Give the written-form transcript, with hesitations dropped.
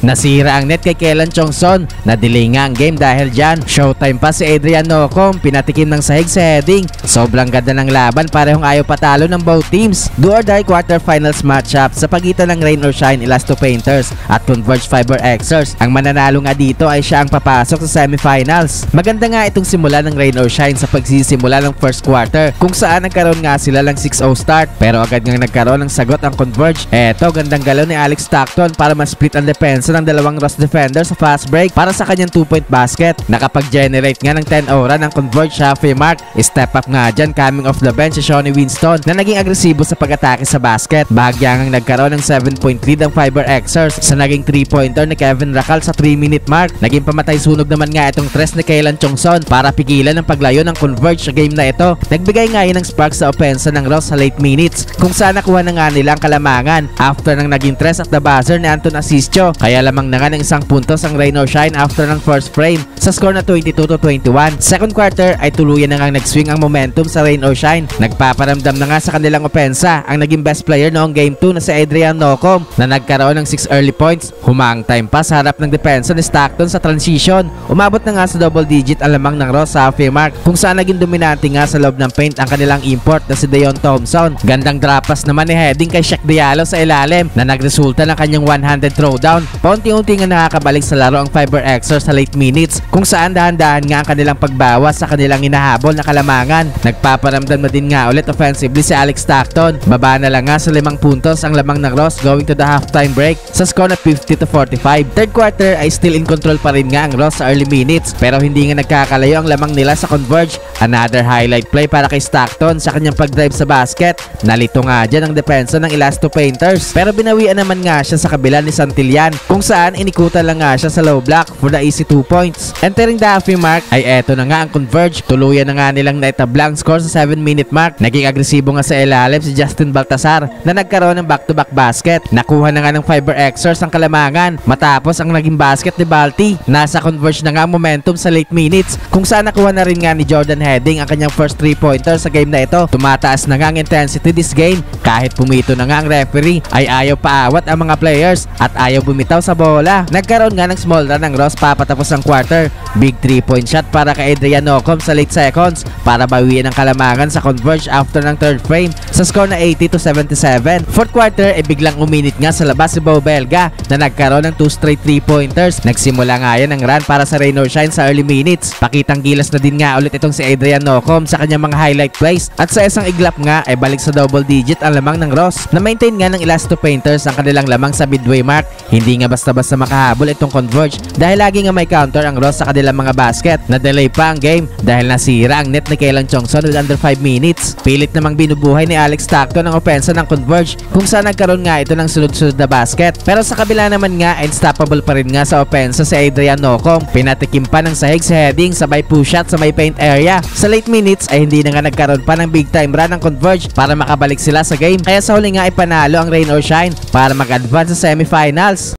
Nasira ang net kay Kellan Chongson. Na-delay nga ang game dahil dyan. Showtime pa si Adrian Nocom. Pinatikim ng sahig sa heading. Sobrang ganda ng laban, parehong ayaw patalo ng both teams. Do or die quarterfinals matchup sa pagitan ng Rain or Shine Elasto Painters at Converge Fiber Xers. Ang mananalo nga dito ay siya ang papasok sa semifinals. Maganda nga itong simula ng Rain or Shine sa pagsisimula ng first quarter, kung saan nagkaroon nga sila lang 6-0 start, pero agad nga nagkaroon ng sagot ang Converge. Eto, gandang galaw ni Alex Stockton para ma-split ang depensa ng dalawang Ross defender sa fast break para sa kanyang 2-point basket. Nakapag-generate nga ng 10 ora ng Converge halfway mark. Step up nga dyan coming off the bench si Shawnee Winston na naging agresibo sa pag-atake sa basket. Bahagya ngang nagkaroon ng 7-point lead ang Fiber Xers sa naging 3-pointer ni Kevin Racal sa 3-minute mark. Naging pamatay sunog naman nga itong tres ni Kellan Chongson para pigilan ang paglayo ng Converge sa game na ito. Nagbigay nga yun ng spark sa opensa ng Ross sa late minutes, kung saan nakuha na nga nila ang kalamangan after ng naging tres at the buzzer ni Anton Asistio. Kaya lamang na nga ng isang puntos ang Rain or Shine after ng first frame sa score na 22-21. Second quarter ay tuluyan na nga nag-swing ang momentum sa Rain or Shine. Nagpaparamdam na nga sa kanilang opensa ang naging best player noong game 2 na si Adrian Nocom na nagkaroon ng 6 early points. Humang time pa sa harap ng depensa ni Stockton sa transition. Umabot na nga sa double digit ang lamang ng Ross sa halfway mark, kung saan naging dominante nga sa loob ng paint ang kanilang import na si Deon Thompson. Gandang drop pass naman ni heading kay Shaq Diallo sa ilalim na nagresulta ng kanyang one-handed throwdown. Paunti-unti nga nakakabalik sa laro ang Fiber Xers sa late minutes, kung saan dahan-dahan nga ang kanilang pagbawas sa kanilang hinahabol na kalamangan. Nagpaparamdam na din nga ulit offensively si Alex Stockton. Baba na lang nga sa 5 puntos ang lamang ng Ross going to the halftime break sa score na 50-45. Third quarter ay still in control pa rin nga ang Ross sa early minutes, pero hindi nga nagkakalayo ang lamang nila sa Converge. Another highlight play para kay Stockton sa kanyang pag-drive sa basket. Nalito nga dyan ang depensa ng Elasto Painters, pero binawian naman nga siya sa kabila ni Santillan, kung saan inikutan lang nga siya sa low block for the easy 2 points. Entering the halfway mark ay eto na nga ang Converge. Tuluyan na nga nilang naitabla ang score sa 7-minute mark. Naging agresibo nga sa ilalim si Justin Baltasar na nagkaroon ng back-to-back basket. Nakuha na nga ng Fiber Xers ang kalamangan matapos ang naging basket ni Balti. Nasa Converge na nga ang momentum sa late minutes, kung saan nakuha na rin nga ni Jordan Heading ang kanyang first 3-pointer sa game na ito. Tumataas na nga ang intensity this game. Kahit pumito na nga ang referee ay ayaw paawat ang mga players at ayaw bumitaw sa bola. Nagkaroon nga ng small run ng Ross papatapos ang quarter. Big 3-point shot para kay Adrian Nocom sa late seconds para bawiin ang kalamangan sa Converge after ng third frame sa score na 80-77. Fourth quarter ay biglang uminit nga sa labas si Bo Belga na nagkaroon ng 2 straight 3-pointers. Nagsimula nga yan ang run para sa Rain or Shine sa early minutes. Pakitang gilas na din nga ulit itong si Adrian Nocom sa kanyang mga highlight plays, at sa isang iglap nga ay balik sa double digit ang lamang ng Ross. Na-maintain nga ng Elasto Painters ang kanilang lamang sa midway mark. Hindi nga basta-basta makahabol itong Converge dahil lagi nga may counter ang Ross sa kanilang mga basket. Na-delay pa ang game dahil nasira ang net ni Kellan Chongson with under 5 minutes. Pilit namang binubuhay ni Alex Stockton ang opensa ng Converge, kung saan nagkaroon nga ito ng sunod-sunod na basket. Pero sa kabila naman nga, unstoppable pa rin nga sa opensa si Adrian Nocom. Pinatikim pa ng sahig sa heading sabay push shot sa may paint area. Sa late minutes ay hindi na nga nagkaroon pa ng big time run ng Converge para makabalik sila sa game. Kaya sa huli nga ay panalo ang Rain or Shine para mag-advance sa semifinals.